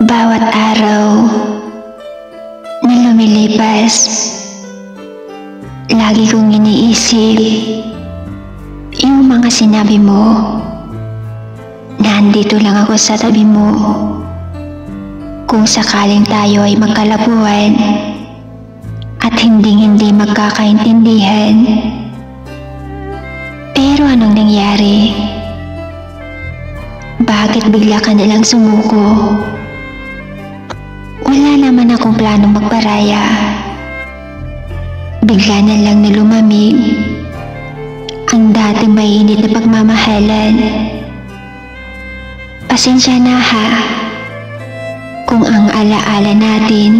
Bawat araw na lumilipas, lagi kong iniisip yung mga sinabi mo na andito lang ako sa tabi mo kung sakaling tayo ay magkalabuan at hindi magkakaintindihan. Pero anong nangyari? Bakit bigla ka nalang sumuko? Wala naman akong planong magparaya. Bigla na lang na lumamig ang dating mainit na pagmamahalan. Pasensya na ha kung ang alaala natin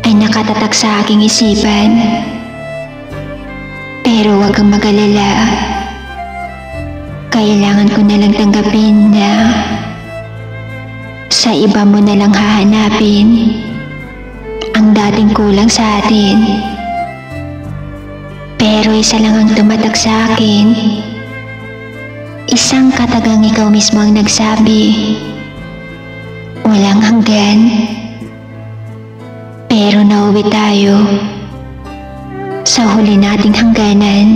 ay nakatatak sa aking isipan. Pero huwag kang mag-alala. Kailangan ko na lang tanggapin na sa iba mo na lang hahanapin ang dating kulang sa atin. Pero isa lang ang tumatak sa akin. Isang katagang ikaw mismo ang nagsabi, walang hanggan. Pero nauwi tayo sa huli nating hangganan.